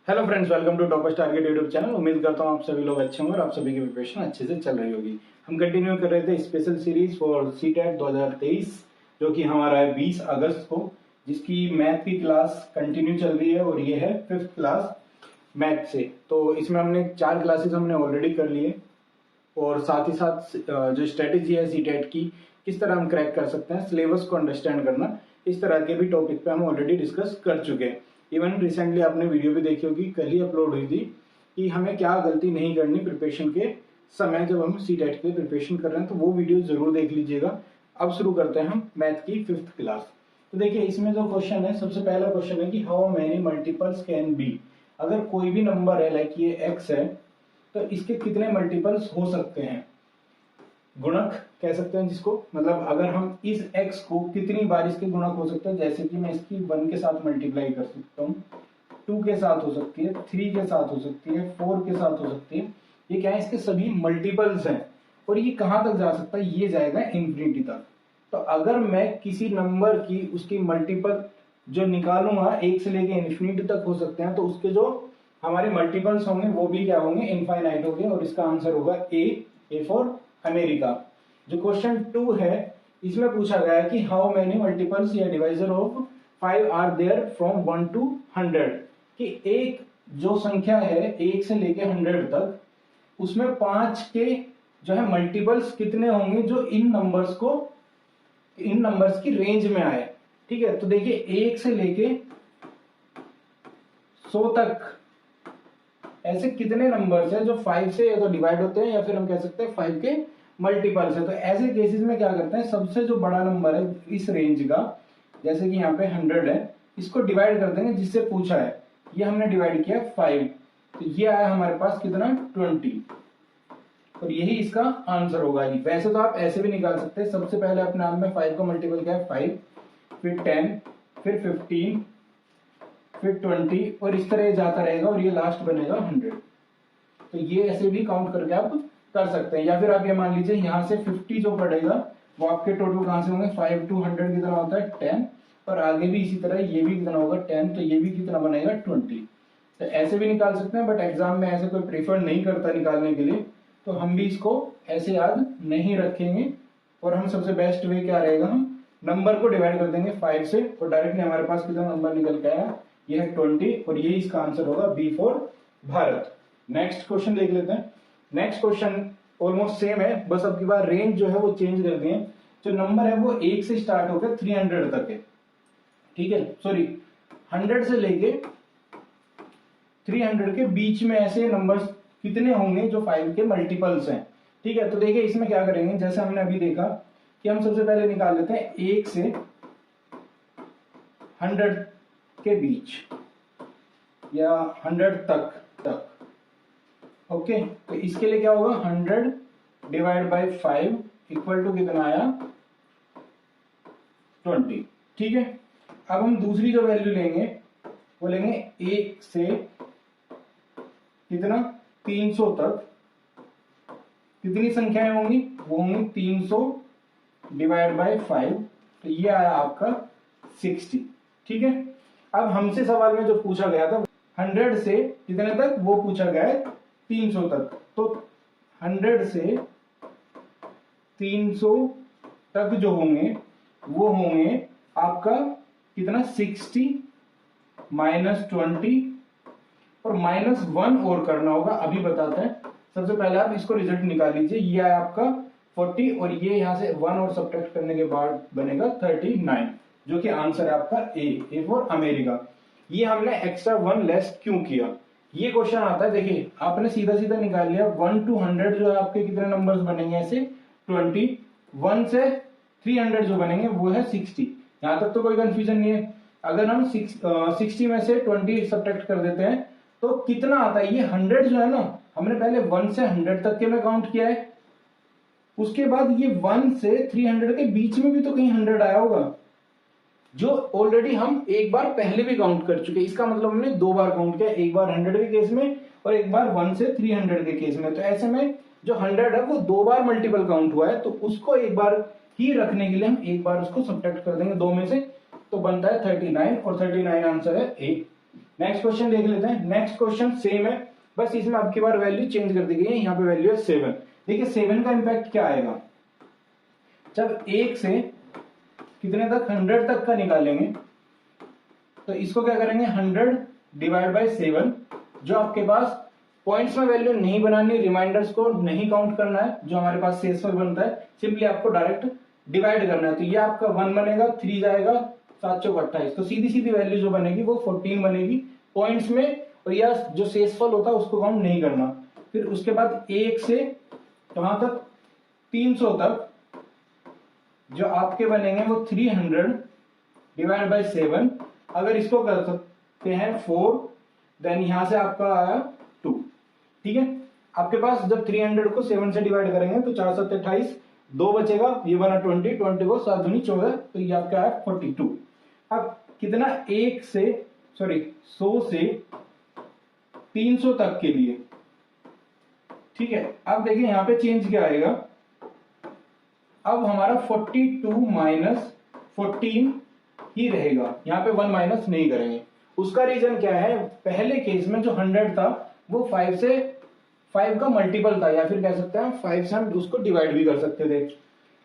Hello friends, welcome to Toppers Target YouTube channel. उम्मीद करता हूँ आप सभी लोग अच्छे होंगे और आप सभी की प्रिपरेशन अच्छे से चल रही होगी। हम कंटिन्यू कर रहे थे स्पेशल सीरीज फॉर सीटेट 2023 जो कि हमारा है 20 अगस्त को, जिसकी मैथ की क्लास कंटिन्यू चल रही है और ये है 5th क्लास मैथ से। तो इसमें हमने 4 क्लासेस हमने ऑलरेडी कर लिए और साथ ही साथ जो स्ट्रेटेजी है सीटेट की, किस तरह हम क्रैक कर सकते हैं, सिलेबस को अंडरस्टैंड करना, इस तरह के भी टॉपिक पे हम ऑलरेडी डिस्कस कर चुके हैं। इवन रिसेंटली आपने वीडियो भी देखी होगी, कल ही अपलोड हुई थी, कि हमें क्या गलती नहीं करनी प्रिपरेशन के समय जब हम सीटेट के लिए प्रिपरेशन कर रहे हैं, तो वो वीडियो जरूर देख लीजिएगा। अब शुरू करते हैं हम मैथ की 5th क्लास। तो देखिए इसमें जो क्वेश्चन है, सबसे पहला क्वेश्चन है कि how many multiples can be. अगर कोई भी नंबर है, लाइक ये एक्स है, तो इसके कितने मल्टीपल्स हो सकते हैं। गुणक कह सकते हैं जिसको, मतलब अगर हम इस x को कितनी बार इसके गुणक हो सकते हैं, जैसे कि मैं इसकी 1 के साथ मल्टीप्लाई कर सकता हूँ, 2 के साथ हो सकती है, 3 के साथ हो सकती है, 4 के साथ हो सकती है। ये क्या है, इसके सभी मल्टीपल्स हैं और ये कहाँ तक जा सकता है, ये जाएगा इंफिनिटी तक। तो अगर मैं किसी नंबर की उसकी मल्टीपल जो निकालूंगा 1 से लेके इंफिनिटी तक हो सकते हैं, तो उसके जो हमारे मल्टीपल्स होंगे वो भी क्या होंगे, इनफाइनाइट होंगे। और इसका आंसर होगा ए फॉर अमेरिका। जो क्वेश्चन 2 है, इसमें पूछा गया है कि हाउ मेनी मल्टीपल्स या divisor of 5 are there from 1 to 100, कि एक जो संख्या है 1 से लेके 100 तक, उसमें 5 के जो है मल्टीपल्स कितने होंगे जो इन नंबर्स की रेंज में आए। ठीक है, तो देखिए 1 से लेके 100 तक ऐसे कितने नंबर्स है जो 5 से या तो डिवाइड होते हैं या फिर हम कह सकते हैं 5 के मल्टीपल्स है। तो ऐसे केसेस में क्या करते हैं, सबसे जो बड़ा नंबर है इस रेंज का, जैसे कि यहाँ पे 100 है, इसको डिवाइड कर देंगे जिससे पूछा है। ये हमने डिवाइड किया 5, तो ये आया हमारे पास कितना, 20, और यही इसका आंसर होगा। वैसे तो आप ऐसे भी निकाल सकते हैं, सबसे पहले अपने आप में 5 का मल्टीपल क्या है 5, फिर 10, फिर 15, फिर 20, और इस तरह जाता रहेगा और ये लास्ट बनेगा 100। तो ये ऐसे भी काउंट करके आप कर सकते हैं। या फिर आप ये मान लीजिए यहाँ से 50 जो पड़ेगा वो आपके टोटल कहां से होंगे, 5 to 100 कितना होता है 10, और आगे भी इसी तरह ये भी कितना होगा 10, तो ये भी कितना बनेगा 20। तो ऐसे भी निकाल सकते हैं, बट एग्जाम में ऐसे कोई प्रीफर नहीं करता निकालने के लिए, तो हम भी इसको ऐसे याद नहीं रखेंगे। और हम सबसे बेस्ट वे क्या रहेगा, हम नंबर को डिवाइड कर देंगे 5 से, और डायरेक्टली हमारे पास कितना नंबर निकल के आया, ये है 20, और ये इसका आंसर होगा B for Bharat. Next question देख लेते हैं। नेक्स्ट क्वेश्चन ऑलमोस्ट सेम है, बस अब की बार रेंज जो है वो चेंज कर दिए। जो नंबर है वो 1 से स्टार्ट होकर 300 तक है। ठीक है, सॉरी 100 से लेके 300 के बीच में ऐसे नंबर्स कितने होंगे जो 5 के मल्टीपल्स हैं। ठीक है, तो देखिए इसमें क्या करेंगे, जैसे हमने अभी देखा कि हम सबसे पहले निकाल लेते हैं 1 से 100 के बीच या 100 तक। ओके, तो इसके लिए क्या होगा, 100 डिवाइड बाई 5 इक्वल टू कितना आया 20। ठीक है, अब हम दूसरी जो वैल्यू लेंगे वो लेंगे 1 से कितना 300 तक। कितनी संख्याएं होंगी, वो होंगी 300 डिवाइड बाई 5, तो ये आया आपका 60। ठीक है, अब हमसे सवाल में जो पूछा गया था 100 से कितने तक, वो पूछा गया है 300 तक। तो 100 से 300 तक जो होंगे वो होंगे आपका कितना 60 माइनस 20 और माइनस 1 और करना होगा, अभी बताते हैं। सबसे पहले आप इसको रिजल्ट निकाल लीजिए, ये आया आपका 40 और ये यहां से 1 और सब्ट्रैक्ट करने के बाद बनेगा 39, जो कि आंसर है आपका ए फॉर अमेरिका। ये हमने एक्स्ट्रा 1 लेस क्यों किया, ये क्वेश्चन आता है। देखिए आपने सीधा सीधा निकाल लिया 1 to 100 जो है आपके कितने नंबर्स बनेंगे ऐसे 20, 1 से 300 जो बनेंगे वो है 60। यहां तक तो कोई कंफ्यूजन नहीं है। अगर हम 60 में से 20 सब्ट्रैक्ट कर देते हैं तो कितना आता है, ये 100 जो है ना, हमने पहले 1 से 100 तक के में काउंट किया है, उसके बाद ये 1 से 300 के बीच में भी तो कहीं 100 आया होगा, जो ऑलरेडी हम एक बार पहले भी काउंट कर चुके हैं। इसका मतलब हमने 2 बार काउंट किया, एक बार 100 के केस में और एक बार 1 से 300 के केस में। तो ऐसे में जो 100 है वो 2 बार मल्टीपल काउंट हुआ है, तो उसको एक बार ही रखने के लिए हम एक बार उसको सब्ट्रैक्ट कर देंगे 2 में से, तो बनता है 39, और 39 आंसर है ए। नेक्स्ट क्वेश्चन देख लेते हैं। नेक्स्ट क्वेश्चन सेम है, बस इसमें अब की बार वैल्यू चेंज कर दी गई है। यहाँ पे वैल्यू है 7। देखिए 7 का इम्पैक्ट क्या आएगा, जब 1 से कितने तक 100 तक का निकालेंगे तो इसको क्या करेंगे 100 डिवाइड बाय 7। जो आपके पास पॉइंट्स में वैल्यू नहीं बनानी, रिमाइंडर्स को नहीं काउंट करना है, जो हमारे पास शेष में बनता है, सिंपली आपको डायरेक्ट डिवाइड करना है। तो ये आपका 1 बनेगा, 3 जाएगा, 7 चौक 28, तो सीधी सीधी वैल्यू जो बनेगी वो 14 बनेगी पॉइंट्स में। और या जो शेषफल होता है उसको काउंट नहीं करना। फिर उसके बाद 1 से कहां तक 300 तक जो आपके बनेंगे वो 300 डिवाइड बाय 7। अगर इसको कर सकते हैं 4, देन यहां से आपका आया 2। ठीक है, आपके पास जब 300 को 7 से डिवाइड करेंगे तो 4 7 28, 2 बचेगा, ये बना 20, 20 को 7 दूनी 14, तो ये आपका है 42। अब कितना 100 से 300 तक के लिए। ठीक है, अब देखिए यहां पे चेंज क्या आएगा, अब हमारा 42 माइनस 14 ही रहेगा, यहाँ पे 1 माइनस नहीं करेंगे। उसका रीजन क्या है, पहले केस में जो 100 था वो 5 से 5 का मल्टीपल था, या फिर कह सकते हैं 5 से हम उसको डिवाइड भी कर सकते थे।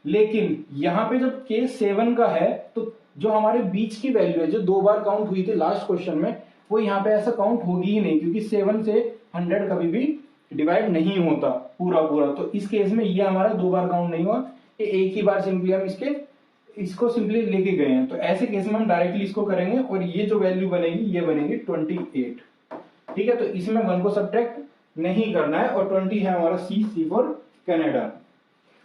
लेकिन यहाँ पे जब केस 7 का है तो जो हमारे बीच की वैल्यू है जो 2 बार काउंट हुई थी लास्ट क्वेश्चन में, वो यहाँ पे ऐसा काउंट होगी ही नहीं, क्योंकि 7 से 100 कभी भी डिवाइड नहीं होता पूरा पूरा। तो इस केस में ये हमारा 2 बार काउंट नहीं हुआ, ये एक ही बार सिंपली हम इसको सिंपली लेके गए हैं। तो ऐसे केस में हम डायरेक्टली इसको करेंगे और ये जो वैल्यू बनेगी ये बनेगी 28। ठीक है, तो इसमें 1 को सब्ट्रैक्ट नहीं करना है और 20 है हमारा सी फॉर कनाडा।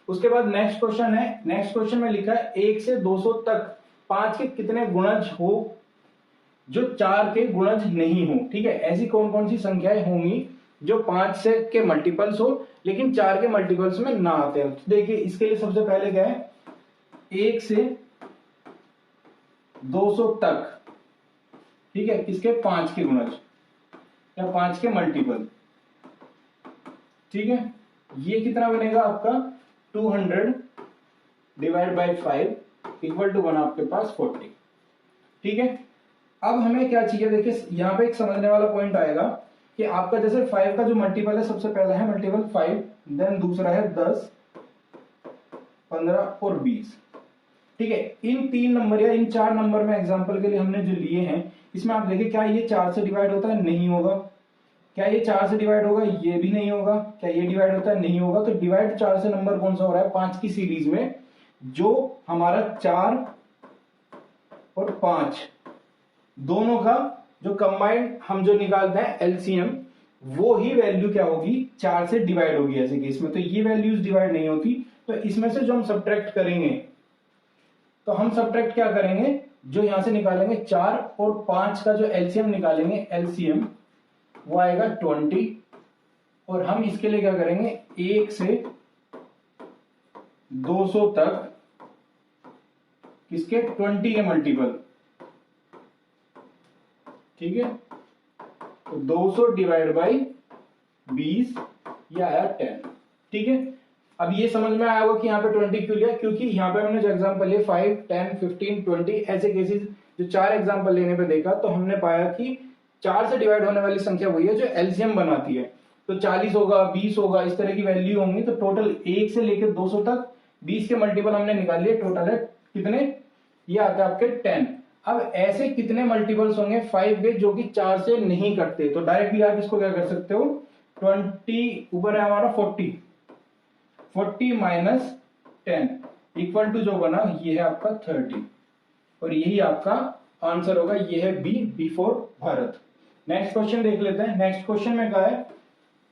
उसके बाद नेक्स्ट क्वेश्चन है। नेक्स्ट क्वेश्चन में लिखा है 1 से 200 तक 5 के कितने गुणज हो जो 4 के गुणज नहीं हो। ठीक है, ऐसी कौन कौन सी संख्याएं होंगी जो 5 से के मल्टीपल्स हो लेकिन 4 के मल्टीपल्स में ना आते हैं। तो देखिए इसके लिए सबसे पहले क्या है, 1 से 200 तक, ठीक है, किसके 5 के गुणज या 5 के मल्टीपल। ठीक है, ये कितना बनेगा आपका 200 डिवाइड बाय 5 इक्वल टू 1 आपके पास 40। ठीक है, अब हमें क्या चाहिए, देखिए यहाँ पे एक समझने वाला पॉइंट आएगा कि आपका जैसे 5 का जो मल्टीपल है, सबसे पहला है मल्टीपल 5, देन दूसरा है 10, 15 और 20। ठीक है, इन 3 नंबर या इन 4 नंबर में एग्जांपल के लिए हमने जो लिए हैं, इसमें आप देखिए क्या ये 4 से डिवाइड होता है, नहीं होगा। क्या ये 4 से डिवाइड होगा, ये भी नहीं होगा। क्या ये डिवाइड होता है, नहीं होगा। तो डिवाइड 4 से नंबर कौन सा हो रहा है 5 की सीरीज में, जो हमारा 4 और 5 दोनों का जो कंबाइंड हम जो निकालते हैं एलसीएम, वो ही वैल्यू क्या होगी 4 से डिवाइड होगी ऐसे केस में। तो ये वैल्यूज डिवाइड नहीं होती, तो इसमें से जो हम सब्ट्रैक्ट करेंगे, तो हम सब्ट्रैक्ट क्या करेंगे, जो यहां से निकालेंगे 4 और 5 का जो एलसीएम निकालेंगे, एलसीएम वो आएगा 20। और हम इसके लिए क्या करेंगे, 1 से 200 तक किसके 20 के मल्टीपल। ठीक है, तो 200 डिवाइड बाई 20, ये आया 10। ठीक है, अब ये समझ में आया होगा कि यहाँ पे 20 क्यों लिया, क्योंकि यहाँ पे हमने जो एग्जांपल लिए 5, 10, 15, 20 ऐसे केसेस जो 4 एग्जांपल लेने पे देखा, तो हमने पाया कि 4 से डिवाइड होने वाली संख्या वही है जो एलसीएम बनाती है। तो 40 होगा, 20 होगा, इस तरह की वैल्यू होंगी। तो टोटल 1 से लेकर 200 तक 20 के मल्टीपल हमने निकाल लिए, टोटल है कितने, ये आता है आपके 10। अब ऐसे कितने मल्टीपल्स होंगे 5 के जो कि 4 से नहीं कटते, तो डायरेक्टली आप इसको क्या कर सकते हो, 20 ऊपर है हमारा 40 माइनस 10 इक्वल टू जो बना ये है आपका 30, और यही आपका आंसर होगा, ये है B for Bharat. Next question देख लेते हैं। नेक्स्ट क्वेश्चन में कहा है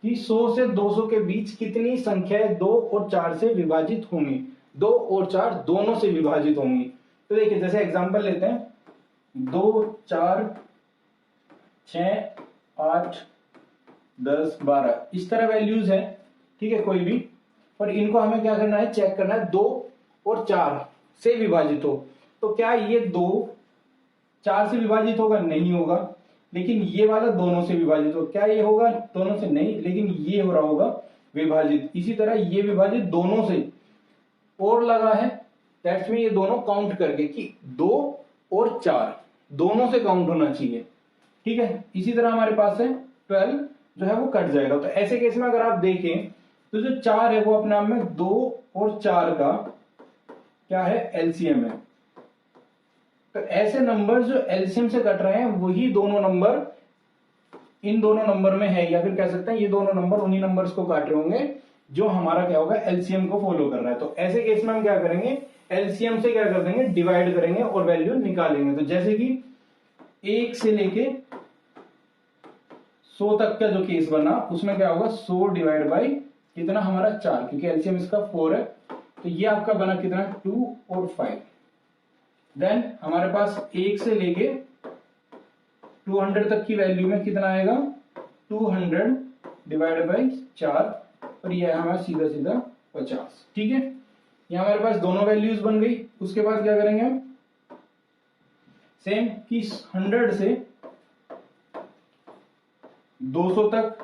कि 100 से 200 के बीच कितनी संख्याएं 2 और 4 से विभाजित होंगी। 2 और 4 दोनों से विभाजित होंगी। तो देखिए जैसे एग्जांपल लेते हैं, 2, 4, 6, 8, 10, 12 इस तरह वैल्यूज है। ठीक है, कोई भी, और इनको हमें क्या करना है, चेक करना है 2 और 4 से विभाजित हो। तो क्या ये 2 4 से विभाजित होगा, नहीं होगा। लेकिन ये वाला दोनों से विभाजित हो, क्या ये होगा, दोनों से नहीं, लेकिन ये हो रहा होगा विभाजित। इसी तरह ये विभाजित दोनों से और लगा है, दैट्स मीन ये दोनों काउंट करके कि 2 और 4 दोनों से काउंट होना चाहिए। ठीक है। इसी तरह हमारे पास है 12 जो है वो कट जाएगा। तो ऐसे केस में अगर आप देखें तो जो 4 है वो अपने आप में 2 और 4 का क्या है, एलसीएम है। तो ऐसे नंबर जो एलसीएम से कट रहे हैं वही दोनों नंबर इन दोनों नंबर में है, या फिर कह सकते हैं ये दोनों नंबर उन्हीं नंबर्स को काट रहे होंगे जो हमारा क्या होगा, एलसीएम को फॉलो कर रहा है। तो ऐसे केस में हम क्या करेंगे, एलसीएम से क्या कर देंगे, डिवाइड करेंगे और वैल्यू निकालेंगे। तो जैसे कि 1 से लेके 100 तक का जो केस बना उसमें क्या होगा, 100 डिवाइड बाई कितना हमारा 4, क्योंकि एलसीएम इसका 4 है। तो ये आपका बना कितना, 2 और 5। देन हमारे पास 1 से लेके 200 तक की वैल्यू में कितना आएगा, 200 डिवाइड बाई 4, और ये हमारा सीधा सीधा 50। ठीक है, ये हमारे पास दोनों वैल्यूज बन गई। उसके बाद क्या करेंगे हम, सेम कि 100 से 200 तक,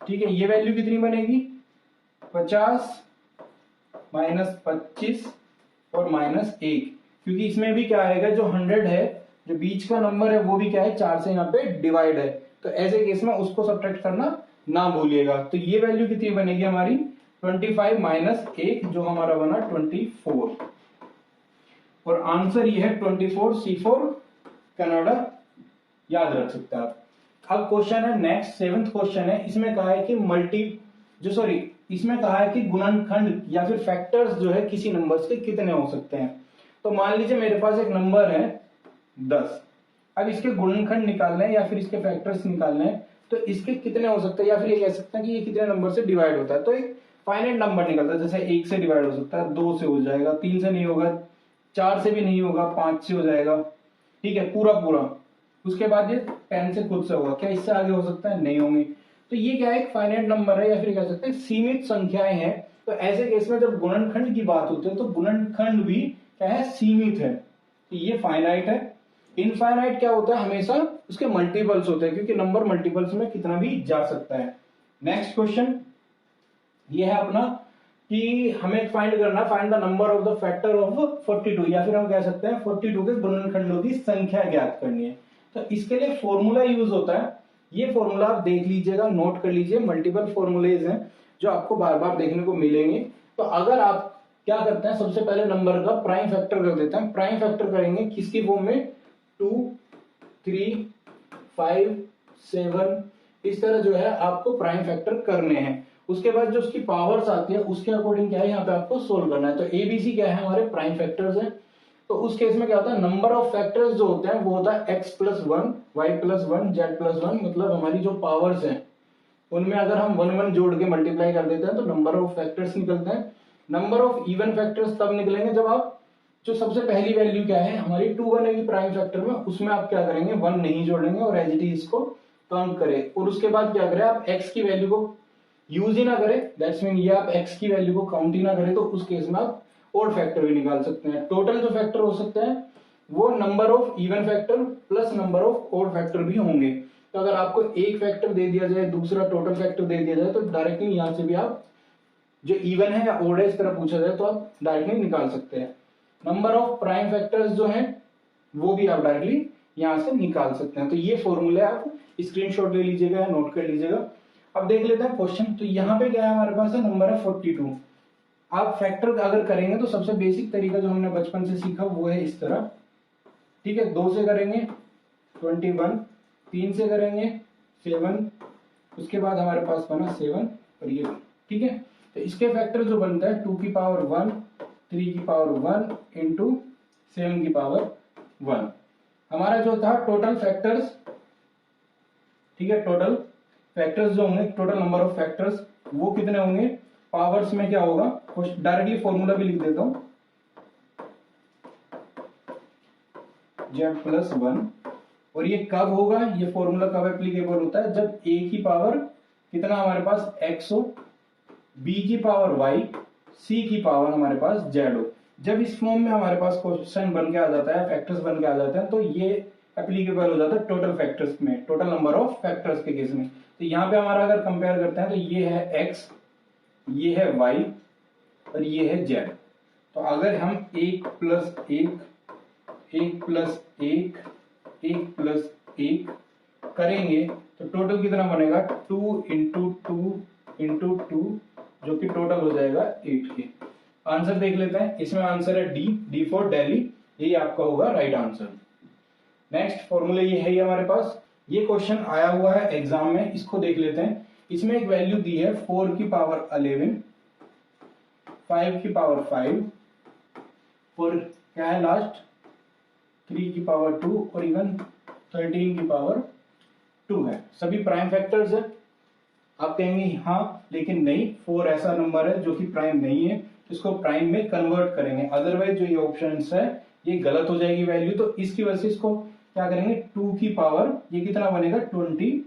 ठीक है, ये वैल्यू कितनी बनेगी, 50 माइनस 25 और माइनस 1, क्योंकि इसमें भी क्या आएगा, जो 100 है जो बीच का नंबर है वो भी क्या है, 4 से यहाँ पे डिवाइड है। तो ऐसे केस में उसको सब्ट्रैक्ट करना ना भूलिएगा। तो ये वैल्यू कितनी बनेगी हमारी, 25 माइनस 1 जो हमारा बना 24, और आंसर ये है 24, C4 कनाडा, याद रख सकते हैं आप। अब क्वेश्चन है नेक्स्ट 7th क्वेश्चन है। इसमें कहा है कि इसमें कहा है कि गुणनखंड या फिर फैक्टर्स जो है किसी नंबर्स के कितने हो सकते हैं। तो मान लीजिए मेरे पास एक नंबर है 10, अब इसके गुणनखंड निकालना है या फिर इसके फैक्टर्स निकालना है, तो इसके कितने हो सकते हैं, या फिर ये कह सकते हैं कि ये कितने नंबर से डिवाइड होता है। तो एक फाइनाइट नंबर निकलता है, जैसे 1 से डिवाइड हो सकता है, 2 से हो जाएगा, 3 से नहीं होगा, 4 से भी नहीं होगा, 5 से हो जाएगा, ठीक है, पूरा पूरा। उसके बाद ये 10 से खुद से होगा। क्या इससे आगे हो सकता है, नहीं होंगे। तो ये क्या है, एक फाइनाइट नंबर है, या फिर कह सकते हैं सीमित संख्याएं हैं। तो ऐसे केस में जब गुणनखंड की बात होती है तो गुणनखंड भी क्या है, सीमित है। तो ये फाइनाइट है। इनफाइनाइट क्या होता है, हमेशा उसके मल्टीपल्स होते हैं, क्योंकि नंबर मल्टीपल्स में कितना भी जा सकता है। नेक्स्ट क्वेश्चन ये है अपना कि हमें find the number of the factor of 42, या फिर हम कह सकते हैं 42 के गुणनखंडों की संख्या ज्ञात करनी है। तो इसके लिए फॉर्मूला यूज होता है। ये फॉर्मूला आप देख लीजिएगा, नोट कर लीजिए, मल्टीपल फॉर्मूलेज हैं जो आपको बार बार देखने को मिलेंगे। तो अगर आप क्या करते हैं, सबसे पहले नंबर का प्राइम फैक्टर कर देते हैं। प्राइम फैक्टर करेंगे किसकी फॉर्म में, 2, 3, 5, 7, इस तरह जो है आपको प्राइम फैक्टर करने हैं। उसके बाद जो उसकी पावर्स आती है उसके अकॉर्डिंग क्या है यहाँ पे आपको सोल्व करना है। तो एबीसी क्या है, हमारे प्राइम फैक्टर्स हैं। तो उस केस में क्या होता है, नंबर ऑफ फैक्टर्स जो होते हैं वो होता है x+1, y+1, z+1, मतलब हमारी जो पावर्स हैं उनमें अगर हम 1 1 जोड़ के मल्टीप्लाई कर देते हैं तो नंबर ऑफ फैक्टर्स निकलते हैं। नंबर ऑफ इवन फैक्टर्स तब निकलेंगे जब आप जो सबसे पहली वैल्यू क्या है हमारी 2 बनेगी प्राइम फैक्टर में, उसमें आप क्या करेंगे, 1 नहीं जोड़ेंगे और एज इट इज इसको काउंट करें। और उसके बाद क्या करें, आप x की वैल्यू को यूज ही ना करें, दैट्स मीन ये आप x की वैल्यू को काउंट ही ना करें, तो उस केस में आप ओड फैक्टर भी निकाल सकते हैं। टोटल जो फैक्टर हो सकते हैं वो number of even factor plus number of odd factor भी होंगे। तो अगर आपको एक फैक्टर दे दिया जाए, दूसरा टोटल फैक्टर दे दिया जाए, तो डायरेक्टली यहां से भी आप जो इवन है या ओड है इस तरह पूछा जाए तो आप डायरेक्टली निकाल सकते हैं। नंबर ऑफ प्राइम फैक्टर्स जो हैं वो भी आप डायरेक्टली यहां से निकाल सकते हैं। तो ये फॉर्मूला आप स्क्रीनशॉट ले लीजिएगा या नोट कर लीजिएगा। अब देख लेते हैं क्वेश्चन। तो यहाँ पे क्या है, हमारे पास है नंबर है 42। आप फैक्टर अगर करेंगे तो सबसे बेसिक तरीका जो हमने बचपन से सीखा वो है इस तरह, ठीक है। 2 से करेंगे 21, 3 से करेंगे 7, उसके बाद हमारे पास बना 7 और ये 1, ठीक है। तो इसके फैक्टर जो बनता है 2 की पावर 1, 3 की पावर 1 इंटू 7 की पावर 1। हमारा जो था टोटल फैक्टर्स, ठीक है, टोटल फैक्टर्स जो होंगे, टोटल नंबर ऑफ फैक्टर्स वो कितने होंगे, पावर्स में क्या होगा, डायरेक्टली फॉर्मूला भी लिख देता हूं, z+1। और ये कब होगा, ये फॉर्मूला कब एप्लीकेबल होता है, जब a की पावर कितना हमारे पास x हो, b की पावर y, c की पावर हमारे पास z हो। जब इस फॉर्म में हमारे पास क्वेश्चन बन के आ जाता है, फैक्टर्स बन के आ जाते हैं, तो ये एप्लीकेबल हो जाता है टोटल फैक्टर्स में, टोटल नंबर ऑफ फैक्टर्स के केस में। तो यहाँ पे हमारा अगर कंपेयर करते हैं तो ये है x, ये है y और ये है z। तो अगर हम 1 + 1, 1 + 1, 1 + 1 करेंगे तो टोटल कितना बनेगा 2 इंटू टू इंटू टू, जो कि टोटल हो जाएगा 8 के। आंसर देख लेते हैं, इसमें आंसर है डी फॉर दिल्ली, यही आपका होगा राइट आंसर। नेक्स्ट फॉर्मूला ये है हमारे पास, ये क्वेश्चन आया हुआ है एग्जाम में, इसको देख लेते हैं। इसमें एक वैल्यू दी है 4 की पावर 11, 5 की पावर 5 और क्या है लास्ट 3 की पावर 2 और इवन 13 की पावर 2 है। सभी प्राइम फैक्टर्स है। आप कहेंगे हाँ लेकिन नहीं, 4 ऐसा नंबर है जो कि प्राइम नहीं है, इसको प्राइम में कन्वर्ट करेंगे, अदरवाइज जो ये ऑप्शन है ये गलत हो जाएगी वैल्यू। तो इसकी वजह से इसको क्या करेंगे 2 की पावर, ये कितना बनेगा 22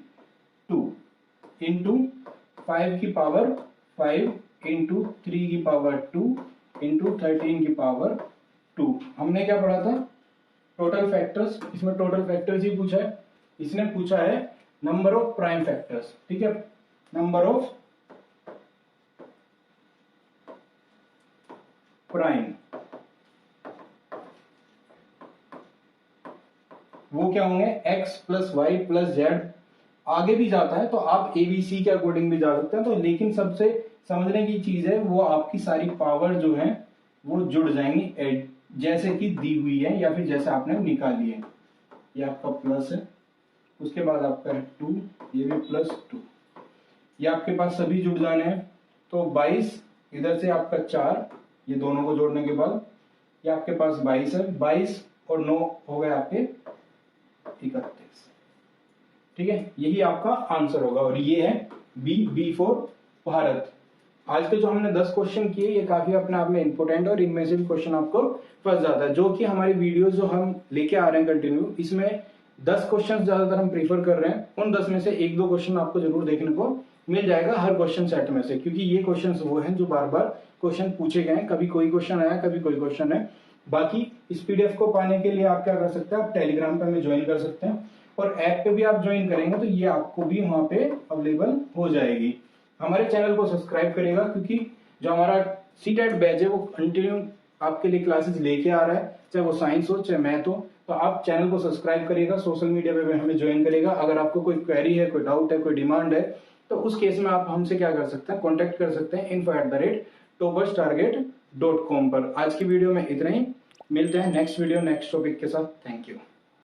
इंटू 5 की पावर 5 इंटू 3 की पावर 2 इंटू 13 की पावर 2। हमने क्या पढ़ा था टोटल फैक्टर्स, इसमें टोटल फैक्टर्स ही पूछा है, इसने पूछा है नंबर ऑफ प्राइम फैक्टर्स। ठीक है, नंबर ऑफ प्राइम, वो क्या होंगे x plus Y plus Z. आगे भी जाता है तो आप ABC के अकॉर्डिंग भी जा सकते हैं, तो लेकिन सबसे समझने की चीज है वो आपकी सारी पावर जो है वो जुड़ जाएंगी जैसे कि दी हुई है या फिर जैसे आपने निकाली है। ये आपका प्लस है, उसके बाद आपका है 2, ये भी प्लस 2, ये आपके पास सभी जुड़ जाने हैं। तो 22 इधर से आपका 4, ये दोनों को जोड़ने के बाद ये आपके पास 22 है, 22 और 9 हो गए आपके 31। ठीक है, यही आपका आंसर होगा और ये है बी फॉर भारत। आज के जो हमने 10 क्वेश्चन किए ये काफी अपने आप में इंपोर्टेंट और इनमें से भी क्वेश्चन आपको फंस जाता है, जो कि हमारी वीडियोस जो हम लेके आ रहे हैं कंटिन्यू, इसमें 10 क्वेश्चन ज्यादातर हम प्रीफर कर रहे हैं। उन 10 में से 1-2 क्वेश्चन आपको जरूर देखने को मिल जाएगा हर क्वेश्चन सेट में से, क्योंकि ये क्वेश्चन वो हैं जो बार बार क्वेश्चन पूछे गए हैं, कभी कोई क्वेश्चन आया कभी कोई क्वेश्चन है। बाकी इस PDF को पाने के लिए आप क्या कर सकते हैं, आप टेलीग्राम पे हमें ज्वाइन कर सकते हैं और ऐप पे भी आप ज्वाइन करेंगे तो ये आपको भी वहां पे अवेलेबल हो जाएगी। हमारे चैनल को सब्सक्राइब करिएगा, क्योंकि जो हमारा सीटेट बैच है वो कंटिन्यू आपके लिए क्लासेस लेके आ रहा है, चाहे वो साइंस हो चाहे मैथ हो। तो आप चैनल को सब्सक्राइब करिएगा, सोशल मीडिया पे हमें ज्वाइन करिएगा। अगर आपको कोई क्वेरी है, कोई डाउट है, कोई डिमांड है, तो उस केस में आप हमसे क्या कर सकते हैं, कॉन्टेक्ट कर सकते हैं info@topperstarget.com पर। आज की वीडियो में इतना ही, मिलते हैं नेक्स्ट वीडियो नेक्स्ट टॉपिक के साथ। Thank you.